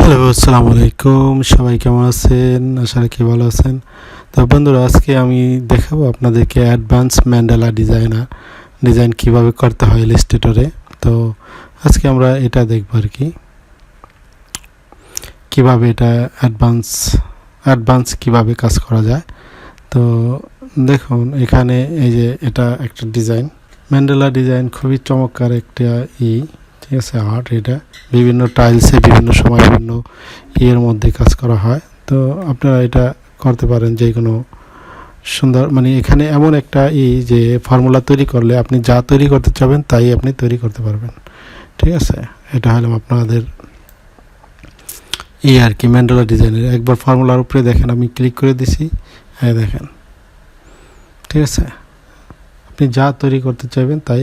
Hello, আসসালামু আলাইকুম। সবাই কেমন আছেন? আশা রাখি ভালো আছেন। তো বন্ধুরা, আজকে আমি দেখাবো আপনাদেরকে অ্যাডভান্স ম্যান্ডালা ডিজাইন কিভাবে করতে হয় ইলাস্ট্রেটরে। তো আজকে আমরা এটা দেখব আর কি, কিভাবে এটা অ্যাডভান্স কিভাবে কাজ করা যায়। তো দেখুন, এখানে এই যে এটা একটা ডিজাইন, ম্যান্ডালা ডিজাইন খুবই চমৎকার একটা ঠিক আছে, আর্ট। এটা বিভিন্ন টাইলসে বিভিন্ন সময় বিভিন্ন ইয়ের মধ্যে কাজ করা হয়। তো আপনারা এটা করতে পারেন যে কোনো সুন্দর, মানে এখানে এমন একটা যে ফর্মুলা তৈরি করলে আপনি যা তৈরি করতে চাবেন তাই আপনি তৈরি করতে পারবেন। ঠিক আছে, এটা হলো আপনাদের আর কি ম্যান্ডালা ডিজাইনের। একবার ফর্মুলার উপরে দেখেন, আমি ক্লিক করে দিছি, হ্যাঁ দেখেন, ঠিক আছে। আপনি যা তৈরি করতে চাইবেন তাই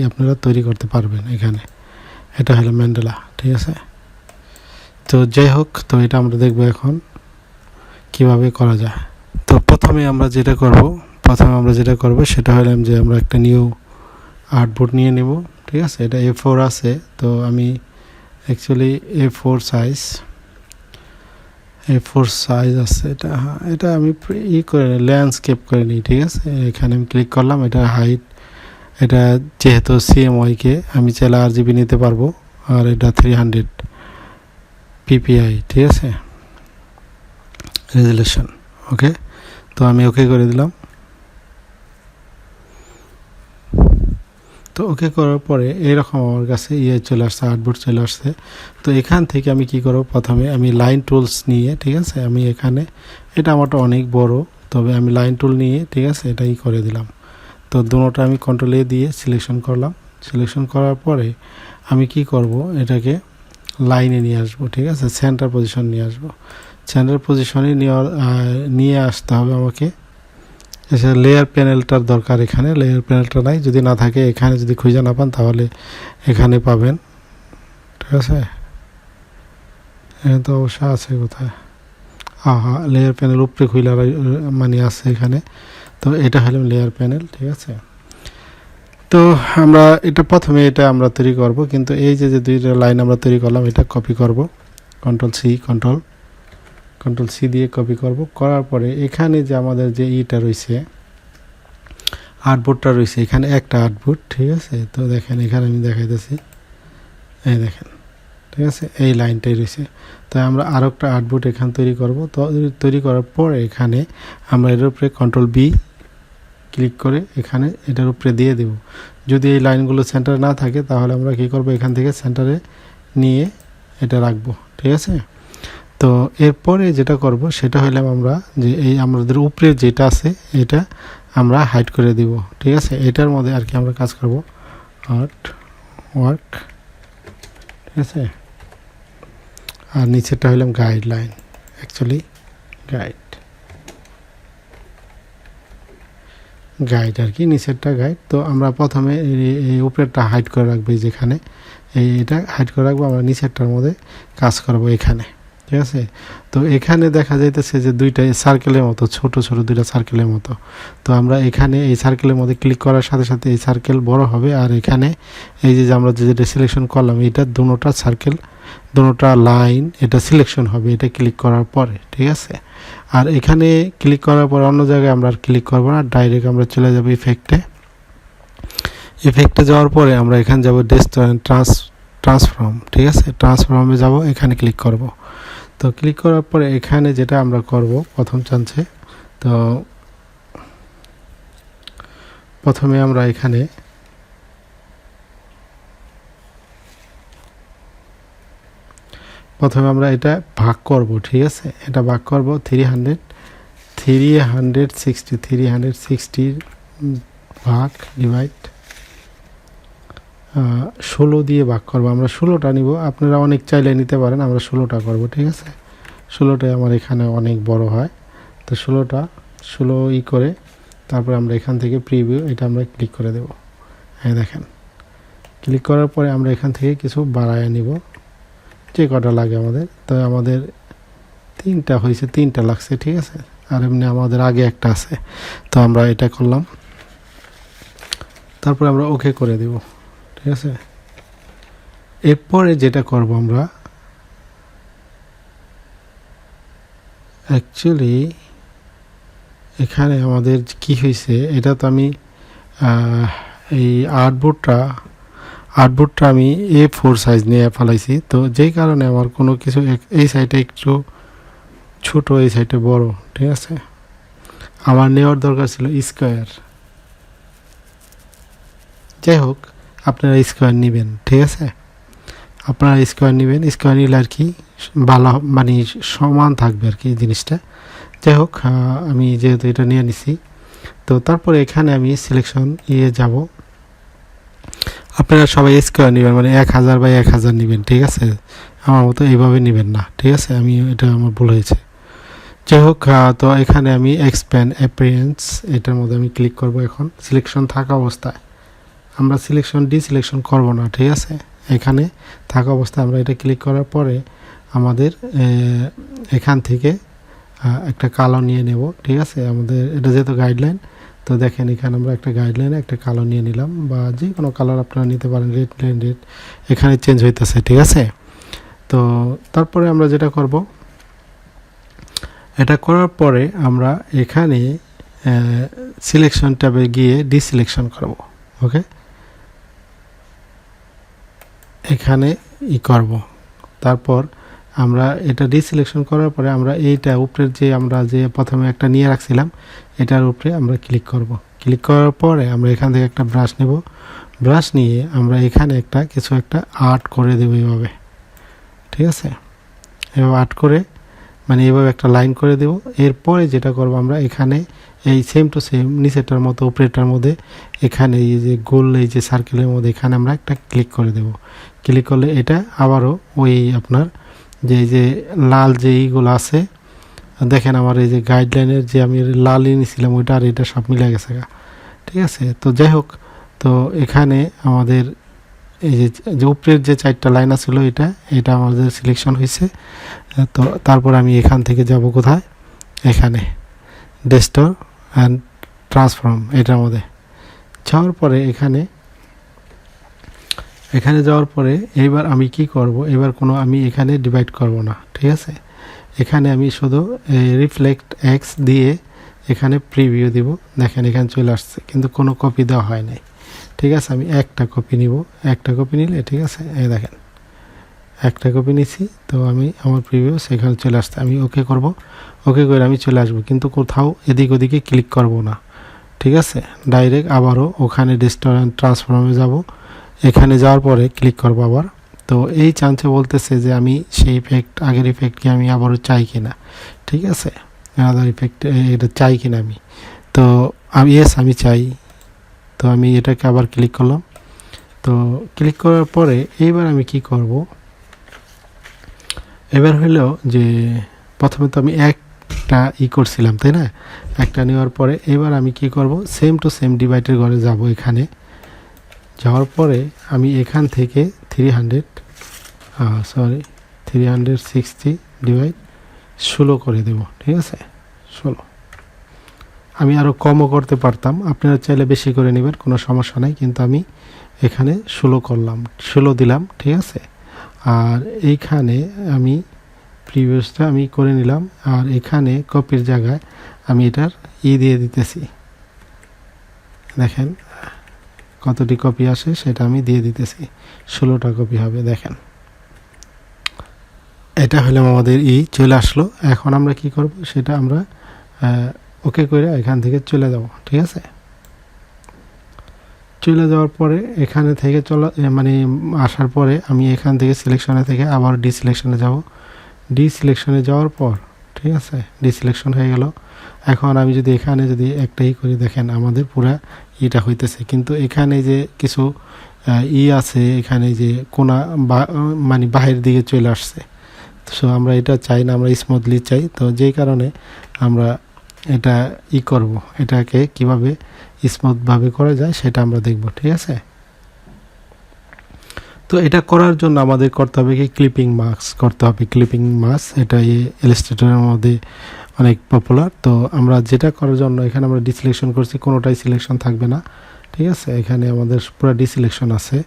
আপনারা তৈরি করতে পারবেন এখানে। এটা হলো ম্যান্ডালা, ঠিক আছে। তো যাই হোক, তো এটা আমরা দেখব এখন কিভাবে করা যায়। তো প্রথমে আমরা যেটা করব সেটা হলো যে আমরা একটা নিউ আর্টবোর্ড নিয়ে নেব। ঠিক আছে, এটা A4 আছে। তো আমি অ্যাকচুয়ালি A4 সাইজ আছে এটা আমি করে ল্যান্ডস্কেপ করে নিই। ঠিক আছে, এখানে আমি ক্লিক করলাম, এটা হাইট, এটা যেহেতু CMYK আমি চাইলে RGB নিতে পারবো, আর এটা 300 ppi, ঠিক আছে, রেজুলেশন। ওকে, তো আমি ওকে করে দিলাম। তো ওকে করার পরে এরকম আমার কাছে চলে আসছে, আর্টবোর্ড চলে আসছে। তো এখান থেকে আমি কি করব, প্রথমে আমি লাইন টুলস নিয়ে, ঠিক আছে, আমি এখানে এটা আমারটা অনেক বড়, তবে আমি লাইন টুল নিয়ে, ঠিক আছে, এটাই করে দিলাম। তো দুটোটা আমি কন্ট্রোল A দিয়ে সিলেকশন করলাম। সিলেকশন করার পরে আমি কি করব, এটাকে লাইনে নিয়ে আসবো। ঠিক আছে, সেন্টার পজিশন নিয়ে আসবো। সেন্টার পজিশনে নিয়ে আসতে হবে আমাকে। লেয়ার প্যানেলটার দরকার, এখানে লেয়ার প্যানেলটা নাই, যদি না থাকে এখানে, যদি খুঁজে না পান তাহলে এখানে পাবেন। ঠিক আছে, এখানে তো অবশ্যই আছে কোথায়, লেয়ার প্যানেল উপরে খুইলা মানে আছে এখানে। তো এটা হলো লেয়ার প্যানেল, ঠিক আছে। তো আমরা প্রথমে আমরা তৈরি করব, কিন্তু এই যে দুইটা লাইন আমরা তৈরি করলাম, এটা কপি করব, কন্ট্রোল সি দিয়ে কপি করব। করার পরে এখানে যে আমাদের যে রয়েছে, আর্টবোর্ডটা রয়েছে, এখানে একটা আর্টবোর্ড, ঠিক আছে। তো দেখেন, এখানে আমি দেখাইতেছি, এই দেখেন, ঠিক আছে, এই লাইনটাই রয়েছে। তাই আমরা আরও একটা আর্টবোর্ড এখানে তৈরি করব। তো তৈরি করার পরে এখানে আমরা এর উপরে কন্ট্রোল B ক্লিক করে এখানে এটার উপরে দিয়ে দেব। যদি এই লাইনগুলো সেন্টারে না থাকে তাহলে আমরা কি করব, এখান থেকে সেন্টারে নিয়ে এটা রাখবো। ঠিক আছে, তো এরপরে যেটা করব সেটা হইলাম আমরা যে এই আমাদের উপরে যেটা আছে এটা আমরা হাইড করে দিব। ঠিক আছে, এটার মধ্যে আর কি আমরা কাজ করব, আর্ট ওয়ার্ক, ঠিক আছে। আর নিচেরটা হইলাম গাইডলাইন, অ্যাকচুয়ালি গাইড আর কি, নিচেরটা গাইড। তো আমরা প্রথমে এই উপরেরটা হাইড করে রাখবো, যেখানে এটা হাইড করে রাখবো, আমরা নিচেরটার মধ্যে কাজ করব এখানে। ঠিক আছে, তো এখানে দেখা যাইতেছে যে দুইটা সার্কেলের মতো, ছোট দুইটা সার্কেলের মতো। তো আমরা এখানে এই সার্কেলের মধ্যে ক্লিক করার সাথে সাথে এই সার্কেল বড় হবে, আর এখানে এই যে আমরা যেটা সিলেকশন করলাম, এটা দুটোটা সার্কেল, দুটোটা লাইন, এটা সিলেকশন হবে এটা ক্লিক করার পরে। ঠিক আছে, আর এখানে ক্লিক করার পর অন্য জায়গায় আমরা আর ক্লিক করব না, ডাইরেক্ট আমরা চলে যাব ইফেক্টে যাওয়ার পরে আমরা এখানে যাব ট্রান্সফর্ম। ঠিক আছে, ট্রান্সফর্মে যাব, এখানে ক্লিক করব। তো ক্লিক করার পরে এখানে যেটা আমরা করব প্রথম চান্সে, তো প্রথমে আমরা এখানে এটা ভাগ করব। ঠিক আছে, এটা ভাগ করব 360 ভাগ ডিভাইড 16 দিয়ে ভাগ করবো। আমরা 16টা নিব, আপনারা অনেক চাইলে নিতে পারেন, আমরা 16টা করব। ঠিক আছে, 16টাই আমার এখানে অনেক বড় হয়। তো 16 করে তারপরে আমরা এখান থেকে প্রিভিউ, এটা আমরা ক্লিক করে দেব। হ্যাঁ দেখেন, ক্লিক করার পরে আমরা এখান থেকে কিছু বাড়ায় নিব, যে কটা লাগে আমাদের। তো আমাদের 3টা হয়েছে, 3টা লাগছে। ঠিক আছে, আর এমনি আমাদের আগে একটা আছে। তো আমরা এটা করলাম, তারপরে আমরা ওকে করে দেব। ঠিক আছে, এরপরে যেটা করব আমরা অ্যাকচুয়ালি এখানে আমাদের কি হয়েছে, এটা তো আমি এই আর্টবোর্ডটা আমি A4 সাইজ নিয়ে ফেলাইছি, তো যেই কারণে আমার কোনো কিছু এই সাইডে একটু ছোট, এই সাইডে বড়। ঠিক আছে, আমার নেওয়ার দরকার ছিল স্কোয়ার। যাই হোক, আপনারা স্কোয়ার নেবেন। ঠিক আছে, আপনারা স্কোয়ার নেবেন, স্কোয়ার নিলে আর কি ভালো, মানে সমান থাকবে আর কি জিনিসটা। যাই হোক, আমি যেহেতু এটা নিয়ে নিছি, তো তারপরে এখানে আমি সিলেকশন যাব। আপনারা সবাই স্কোয়ার নেবেন, মানে 1000 বাই 1000 নেবেন। ঠিক আছে, আমার মতো এইভাবে নেবেন না। ঠিক আছে, এটা আমার ভুল হয়েছে। যাই হোক, তো এখানে আমি এক্সপ্যান্ড অ্যাপিয়ারেন্স, এটার মধ্যে আমি ক্লিক করব। এখন সিলেকশন থাকা অবস্থায় আমরা ডিসিলেকশন করব না। ঠিক আছে, এখানে থাকা অবস্থায় আমরা এটা ক্লিক করার পরে আমাদের এখান থেকে একটা কালো নিয়ে নেব। ঠিক আছে, আমাদের এটা যেহেতু গাইডলাইন, তো দেখেন এখানে আমরা একটা গাইডলাইনে একটা কালো নিয়ে নিলাম, বা যে কোনো কালার আপনারা নিতে পারেন। রেড এখানে চেঞ্জ হইতেছে। ঠিক আছে, তো তারপরে আমরা যেটা করব, এটা করার পরে আমরা এখানে সিলেকশন ট্যাবে গিয়ে ডিসিলেকশন করব। ওকে, এখানে করব। তারপর আমরা এটা ডিসিলেকশন করার পরে আমরা এইটা উপরের আমরা যে প্রথমে একটা নিয়ে রাখছিলাম, এটার উপরে আমরা ক্লিক করব। ক্লিক করার পরে আমরা এখান থেকে একটা ব্রাশ নেব। ব্রাশ নিয়ে আমরা এখানে কিছু একটা আর্ট করে দেব এইভাবে। ঠিক আছে, এভাবে আর্ট করে, মানে এইভাবে একটা লাইন করে দেব। এরপরে যেটা করব, আমরা এখানে এই সেম টু সেম নিচেরটার মতো উপরেরটার মধ্যে এখানে এই যে গোল, এই যে সার্কেলের মধ্যে এখানে আমরা একটা ক্লিক করে দেব। ক্লিক করলে এটা আবারও ওই আপনার যে লাল যে এইগুলো আছে, দেখেন আমার এই যে গাইডলাইনের যে আমি লাল নিয়েছিলাম ওইটা আর এটা সব মিলে গেছে। ঠিক আছে, তো যাই হোক, তো এখানে আমাদের এই যে উপরের যে 4টা লাইন আছিল, এটা আমাদের সিলেকশন হয়েছে। তো তারপর আমি এখান থেকে যাব কোথায়, এখানে ডেস্কটপ অ্যান্ড ট্রান্সফর্ম, এটার মধ্যে যাওয়ার পরে এখানে যাওয়ার পরে এবার আমি কি করব, এবার আমি এখানে ডিভাইড করব না। ঠিক আছে, এখানে আমি শুধু রিফ্লেক্ট এক্স দিয়ে এখানে প্রিভিউ দিব। দেখেন এখানে চলে আসছে, কিন্তু কোনো কপি দেওয়া হয় নাই। ঠিক আছে, আমি একটা কপি নিব। একটা কপি নিলে, ঠিক আছে, এই দেখেন একটা কপি নিছি, তো আমি আমার প্রিভিউ সেখানে চলে আসছে। আমি ওকে করব, ওকে করে আমি চলে আসবো, কিন্তু কোথাও এদিক ওদিকে ক্লিক করব না। ঠিক আছে, ডাইরেক্ট আবারও ওখানে ডেস্কটপ ট্রান্সফর্মে যাব। এখানে যাওয়ার পরে ক্লিক করব আবার। তো এই চান্সে বলতেছে যে আমি সেই আগের ইফেক্টকে আমি আবারও চাই কিনা। ঠিক আছে, আদার ইফেক্ট এটা চাই কিনা আমি, তো আমি চাই। তো আমি এটাকে আবার ক্লিক করলাম। তো ক্লিক করার পরে এইবার আমি কি করব, এবার হলো যে প্রথমে তো আমি একটা করছিলাম, তাই না? একটা নেওয়ার পরে এবার আমি কি করব, সেম টু সেম ডিভাইডের ঘরে যাব। এখানে যাওয়ার পরে আমি এখান থেকে 360 ডিভাইড 16 করে দেব। ঠিক আছে, 16। আমি আরও কমও করতে পারতাম, আপনারা চাইলে বেশি করে নেবেন, কোনো সমস্যা নাই, কিন্তু আমি এখানে 16 দিলাম। ঠিক আছে, আর এইখানে আমি প্রিভিয়াসটা আমি করে নিলাম, আর এখানে কপির জায়গায় আমি এটার দিয়ে দিতেছি। দেখেন কতটি কপি আসে সেটা আমি দিয়ে দিতেছি, 16টা কপি হবে। দেখেন এটা হলে আমাদের চলে আসলো। এখন আমরা কি করব, সেটা আমরা ওকে করে এখান থেকে চলে যাব। ঠিক আছে, চলে যাওয়ার পরে এখানে থেকে মানে আসার পরে আমি এখান থেকে সিলেকশনে থেকে আবার ডিসিলেকশনে যাব। ডিসিলেকশনে যাওয়ার পর, ঠিক আছে, ডিসিলেকশন হয়ে গেল। এখন আমি যদি এখানে একটাই করি, দেখেন আমাদের পুরা হইতেছে, কিন্তু এখানে যে কিছু আছে, এখানে যে কোনা মানে বাহির দিকে চলে আসছে। সো আমরা এটা চাই না, আমরা স্মুথলি চাই। তো যেই কারণে আমরা এটা করব, এটাকে কিভাবে স্মুথভাবে করা যায় সেটা আমরা দেখব। ঠিক আছে, তো এটা করার জন্য আমাদের করতে হবে কি, ক্লিপিং মাস্ক করতে হবে। ক্লিপিং মাস্ক এটা ইলাস্ট্রেটরের মধ্যে অনেক পপুলার। তো আমরা যেটা করার জন্য এখানে আমরা ডিসিলেকশন করছি, কোনোটাই সিলেকশন থাকবে না। ঠিক আছে, এখানে আমাদের পুরো ডিসিলেকশন আছে।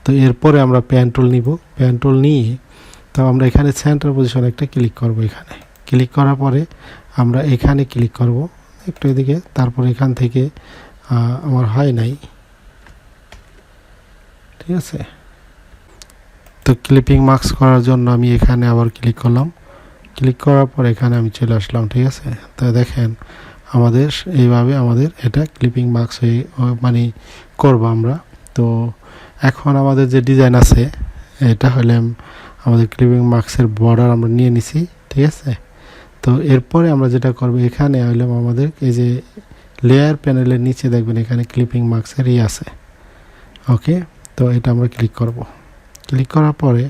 তো এরপরে আমরা প্যান টুল নিব। প্যান টুল নিয়ে তো আমরা এখানে সেন্টার পজিশন একটা ক্লিক করব। এখানে ক্লিক করার পরে আমরা এখানে ক্লিক করব একটু এদিকে, তারপর এখান থেকে আমার হয় নাই, ঠিক আছে। তো ক্লিপিং মার্কস করার জন্য আমি এখানে আবার ক্লিক করলাম, ক্লিক করার পর এখানে আমি চলে আসলাম, ঠিক আছে। তো দেখেন আমাদের এইভাবে আমাদের এটা ক্লিপিং মার্কস হয়ে মানে করব আমরা। তো এখন আমাদের যে ডিজাইন আছে এটা হলে আমাদের ক্লিপিং মার্কসের বর্ডার আমরা নিয়ে নিছি, ঠিক আছে। তো এরপরে আমরা যেটা করব এখানে হইলাম আমাদের এই যে লেয়ার প্যানেলের নিচে দেখবেন এখানে ক্লিপিং মার্কসের আছে, ওকে। তো এটা আমরা ক্লিক করব, ক্লিক করার পরে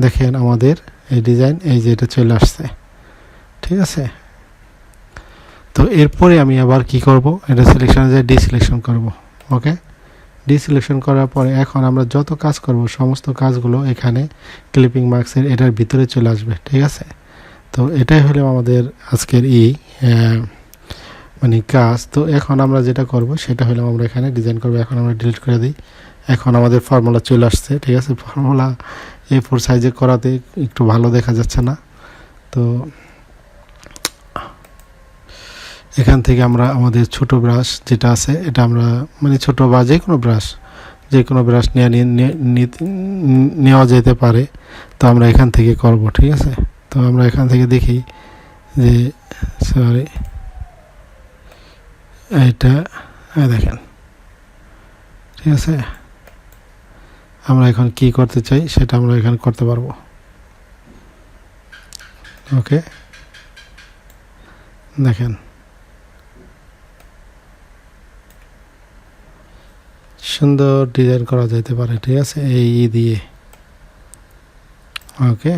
দেখেন আমাদের এই ডিজাইন এই যে এটা চলে আসছে, ঠিক আছে। তো এরপরে আমি আবার কি করব, এটা সিলেকশনে যাই ডিসিলেকশন করব, ওকে। ডিসিলেকশন করার পরে এখন আমরা যত কাজ করব সমস্ত কাজগুলো এখানে ক্লিপিং মার্কসের এটার ভিতরে চলে আসবে, ঠিক আছে। তো এটাই হলো আমাদের আজকের মানে কাজ। তো এখন আমরা যেটা করব সেটা হলো আমরা এখানে ডিজাইন করব। এখন আমরা ডিলিট করে দিই। এখন আমাদের ফর্মুলা চলে আসছে, ঠিক আছে। ফর্মুলা A4 সাইজে করাতে একটু ভালো দেখা যাচ্ছে না। তো এখান থেকে আমরা আমাদের ছোট ব্রাশ যেটা আছে এটা আমরা মানে ছোট বা যে কোনো ব্রাশ নেওয়া যেতে পারে। তো আমরা এখান থেকে করব, ঠিক আছে। তো আমরা এখান থেকে দেখি যে সরি এটা দেখেন, ঠিক আছে। আমরা এখন কি করতে চাই সেটা আমরা এখানে করতে পারবো, ওকে। দেখেন সুন্দর ডিজাইন করা যেতে পারে, ঠিক আছে, এই দিয়ে, ওকে।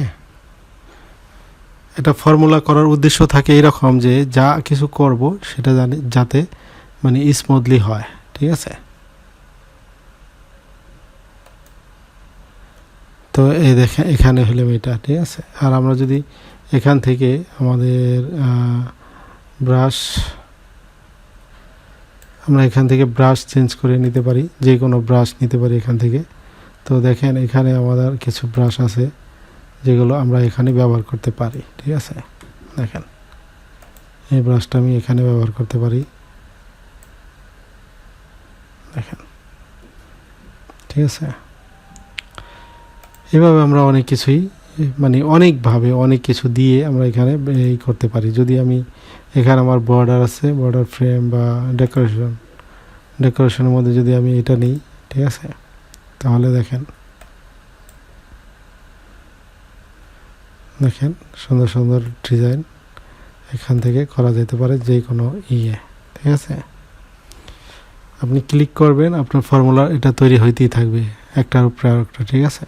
এটা ফর্মুলা করার উদ্দেশ্য থাকে এরকম যে যা কিছু করব সেটা যাতে মানে স্মুথলি হয়, ঠিক আছে। তো এই দেখেন এখানে হলো এটা, ঠিক আছে। আর আমরা যদি এখান থেকে আমাদের ব্রাশ আমরা এখান থেকে ব্রাশ চেঞ্জ করে নিতে পারি, যে কোনো ব্রাশ নিতে পারি এখান থেকে। তো দেখেন এখানে আমাদের কিছু ব্রাশ আছে যেগুলো আমরা এখানে ব্যবহার করতে পারি, ঠিক আছে। দেখেন এই ব্রাশটা আমি এখানে ব্যবহার করতে পারি, দেখেন, ঠিক আছে। এভাবে আমরা অনেক কিছুই মানে অনেকভাবে অনেক কিছু দিয়ে আমরা এখানে এই করতে পারি। যদি আমি এখানে আমার বর্ডার আছে, বর্ডার ফ্রেম বা ডেকোরেশনের মধ্যে যদি আমি এটা নিই, ঠিক আছে, তাহলে দেখেন সুন্দর সুন্দর ডিজাইন এখান থেকে করা যেতে পারে যে কোনো ঠিক আছে। আপনি ক্লিক করবেন আপনার ফর্মুলা এটা তৈরি হইতেই থাকবে একটার উপরে আরেকটা, ঠিক আছে।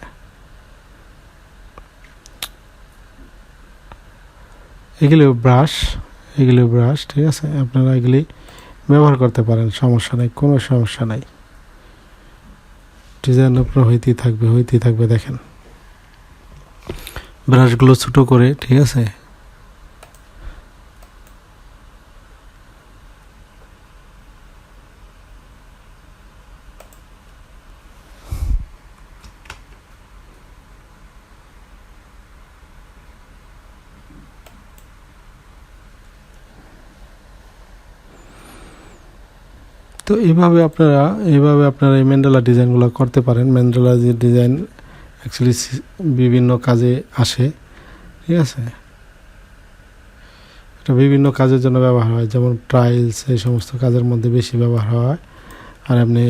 এগুলো ব্রাশ ঠিক আছে, আপনারা এগুলি ব্যবহার করতে পারেন, সমস্যা নেই, কোনো সমস্যা নাই। ডিজাইন আপনার হইতেই থাকবে। দেখেন ব্রাশগুলো ছোট করে, ঠিক আছে। তো এইভাবে আপনারা এই ম্যান্ডালা ডিজাইনগুলো করতে পারেন। ম্যান্ডালা যে ডিজাইন অ্যাকচুয়ালি বিভিন্ন কাজে আসে, ঠিক আছে। এটা বিভিন্ন কাজের জন্য ব্যবহার হয়, যেমন টাইলস এই সমস্ত কাজের মধ্যে বেশি ব্যবহার হয়। আর আপনি